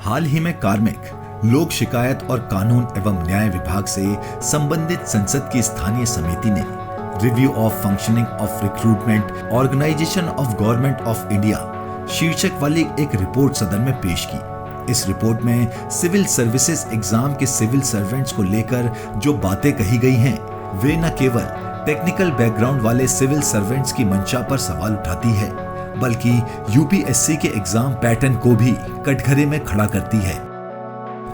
हाल ही में कार्मिक, लोक शिकायत और कानून एवं न्याय विभाग से संबंधित संसद की स्थानीय समिति ने review of functioning of recruitment organisation of government of India शीर्षक वाली एक रिपोर्ट सदन में पेश की। इस रिपोर्ट में सिविल सर्विसेज एग्जाम के सिविल सर्वेंट्स को लेकर जो बातें कही गई हैं, वे न केवल टेक्निकल बैकग्राउंड वाले सिविल सर्वेंट्स की मंशा पर सवाल उठाती है, बल्कि यूपीएससी के एग्जाम पैटर्न को भी कटघरे में खड़ा करती है।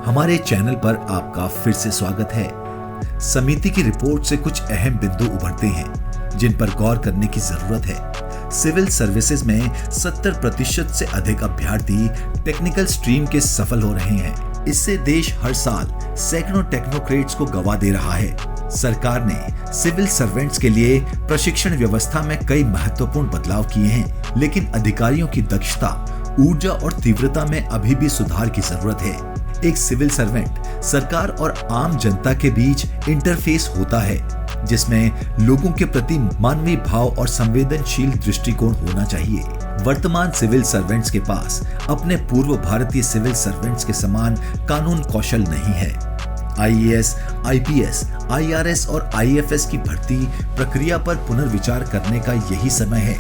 हमारे चैनल पर आपका फिर से स्वागत है। समिति की रिपोर्ट से कुछ अहम बिंदु उभरते हैं जिन पर गौर करने की जरूरत है। सिविल सर्विसेज में 70% से अधिक अभ्यर्थी टेक्निकल स्ट्रीम के सफल हो रहे हैं। इससे देश हर साल सैकड़ों टेक्नोक्रेट्स को गवा दे रहा है। सरकार ने सिविल सर्वेंट्स के लिए प्रशिक्षण व्यवस्था में कई महत्वपूर्ण बदलाव किए हैं, लेकिन अधिकारियों की दक्षता, ऊर्जा और तीव्रता में अभी भी सुधार की जरूरत है। एक सिविल सर्वेंट सरकार और आम जनता के बीच इंटरफेस होता है, जिसमें लोगों के प्रति मानवीय भाव और संवेदनशील दृष्टिकोण होना चाहिए। वर्तमान सिविल सर्वेंट्स के पास अपने पूर्व भारतीय सिविल सर्वेंट्स के समान कानून कौशल नहीं है। आईएएस, आईपीएस, आईआरएस और आईएफएस की भर्ती प्रक्रिया पर पुनर्विचार करने का यही समय है।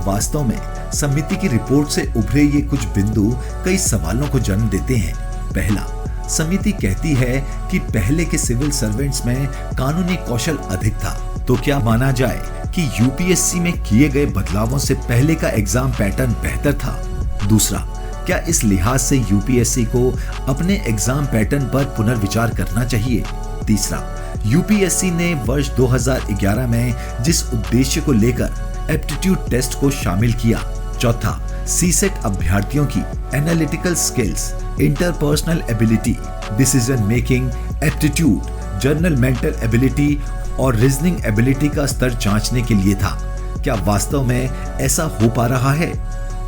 वास्तव में समिति की रिपोर्ट से उभरे ये कुछ बिंदु कई सवालों को जन्म देते हैं। पहला, समिति कहती है कि पहले के सिविल सर्वेंट्स में कानूनी कौशल अधिक था, तो क्या माना जाए कि यूपीएससी में किए गए बदलावों से पहले का एग्जाम पैटर्न बेहतर था? दूसरा, क्या इस लिहाज से यूपीएससी को अपने एग्जाम पैटर्न पर पुनर्विचार करना चाहिए? तीसरा, यूपीएससी ने वर्ष 2011 में जिस उद्देश्य को लेकर एप्टीट्यूड टेस्ट को शामिल किया। चौथा, सीसेट अभ्यर्थियों की analytical skills, interpersonal ability, decision making, aptitude, general mental ability और रीजनिंग एबिलिटी का स्तर जांचने के लिए था। क्या वास्तव में ऐसा हो पा रहा है?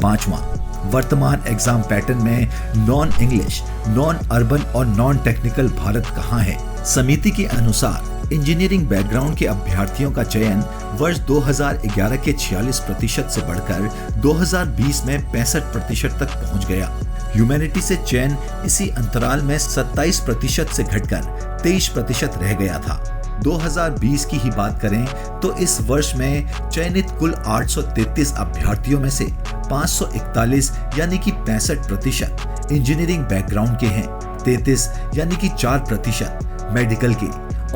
पांचवा, वर्तमान एग्जाम पैटर्न में नॉन इंग्लिश, नॉन अर्बन और नॉन टेक्निकल भारत कहां है? समिति के अनुसार इंजीनियरिंग बैकग्राउंड के अभ्यर्थियों का चयन वर्ष 2011 के 46% से बढ़कर 2020 में 65% तक पहुंच गया। ह्यूमैनिटी से चयन इसी अंतराल में 27% से घटकर 23% रह गया था। 2020 की ही बात करें तो इस वर्ष में चयनित कुल 833 अभ्यर्थियों में से 541 यानी कि 65% इंजीनियरिंग बैकग्राउंड के हैं, 33 यानी कि 4% मेडिकल के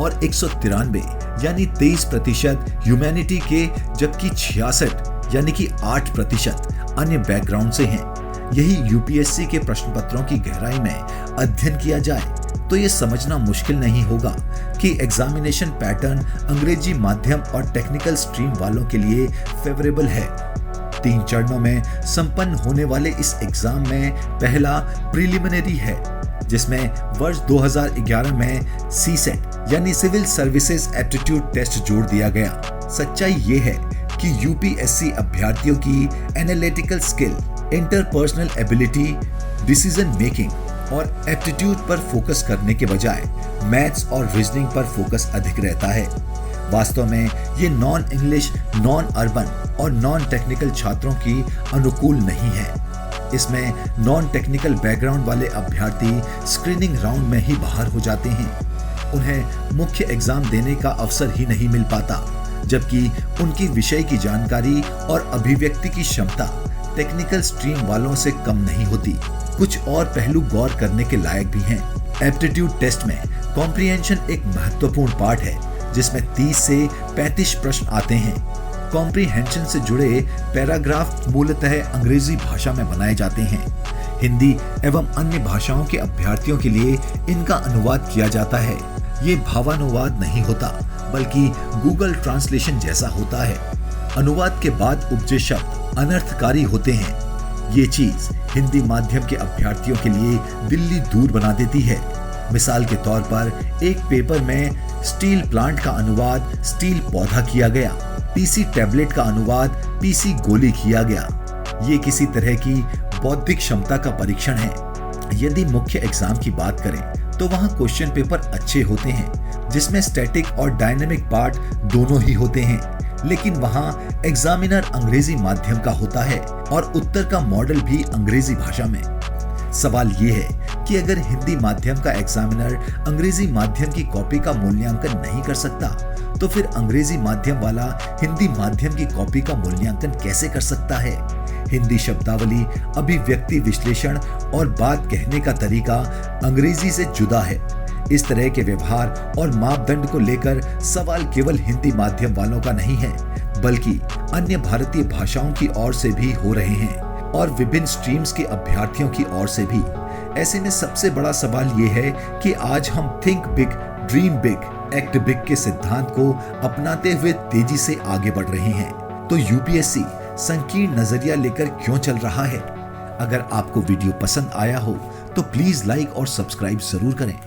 और 193 यानी 23% ह्यूमैनिटी के, जबकि 66 यानी कि 8% अन्य बैकग्राउंड से हैं। यही यूपीएससी के प्रश्न पत्रों की गहराई में अध्ययन किया जाए तो ये समझना मुश्किल नहीं होगा कि एग्जामिनेशन पैटर्न अंग्रेजी माध्यम और टेक्निकल स्ट्रीम वालों के लिए फेवरेबल है। 3 चरणों में संपन्न होने वाले इस एग्जाम में पहला प्रिलिमिनरी है, जिसमें वर्ष 2011 में सीसेट यानी सिविल सर्विसेज एप्टीट्यूड टेस्ट जोड़ दिया गया। सच्चाई ये है कि यूपीएससी अभ्यर्थियों की analytical skill, interpersonal ability, decision making और एप्टीट्यूड पर फोकस करने के बजाय मैथ्स और रीजनिंग पर फोकस अधिक रहता है। वास्तव में ये नॉन इंग्लिश, नॉन अर्बन और नॉन टेक्निकल छात्रों की अनुकूल नहीं है। इसमें नॉन टेक्निकल बैकग्राउंड वाले अभ्यर्थी स्क्रीनिंग राउंड में ही बाहर हो जाते हैं। उन्हें मुख्य एग्जाम देने का अवसर ही नहीं मिल पाता, जबकि उनकी विषय की जानकारी और अभिव्यक्ति की क्षमता टेक्निकल स्ट्रीम वालों से कम नहीं होती। कुछ और पहलू गौर करने के लायक भी हैं। एप्टीट्यूड टेस्ट में कॉम्प्रिहेंशन एक महत्वपूर्ण पार्ट है, जिसमें 30 से 35 प्रश्न आते हैं। कॉम्प्रिहेंशन से जुड़े पैराग्राफ मूलतः अंग्रेजी भाषा में बनाए जाते हैं। हिंदी एवं अन्य भाषाओं के अभ्यर्थियों के लिए इनका अनुवाद किया जाता है। ये भावानुवाद नहीं होता, बल्कि गूगल ट्रांसलेशन जैसा होता है। अनुवाद के बाद उपजे शब्द अनर्थकारी होते हैं। ये चीज हिंदी माध्यम के अभ्यर्थियों के लिए दिल्ली दूर बना देती है। मिसाल के तौर पर एक पेपर में स्टील प्लांट का अनुवाद स्टील पौधा किया गया, पीसी टैबलेट का अनुवाद पीसी गोली किया गया। ये किसी तरह की बौद्धिक क्षमता का परीक्षण है। यदि मुख्य एग्जाम की बात करें तो वहाँ क्वेश्चन पेपर अच्छे होते हैं, जिसमें स्टैटिक और डायनेमिक पार्ट दोनों ही होते हैं, लेकिन वहाँ एग्जामिनर अंग्रेजी माध्यम का होता है और उत्तर का मॉडल भी अंग्रेजी भाषा में। सवाल ये है कि अगर हिंदी माध्यम का एग्जामिनर अंग्रेजी माध्यम की कॉपी का मूल्यांकन नहीं कर सकता तो फिर अंग्रेजी माध्यम वाला हिंदी माध्यम की कॉपी का मूल्यांकन कैसे कर सकता है। हिंदी शब्दावली, अभिव्यक्ति विश्लेषण और बात कहने का तरीका अंग्रेजी से जुदा है। इस तरह के व्यवहार और मापदंड को लेकर सवाल केवल हिंदी माध्यम वालों का नहीं है, बल्कि अन्य भारतीय भाषाओं की ओर से भी हो रहे हैं और विभिन्न स्ट्रीम्स के अभ्यर्थियों की ओर से भी। ऐसे में सबसे बड़ा सवाल ये है कि आज हम think big, dream big, act big के सिद्धांत को अपनाते हुए तेजी से आगे बढ़ रहे हैं। तो यूपीएससी संकीर्ण नजरिया लेकर क्यों चल रहा है? अगर आपको वीडियो पसंद आया हो तो प्लीज लाइक और सब्सक्राइब जरूर करें।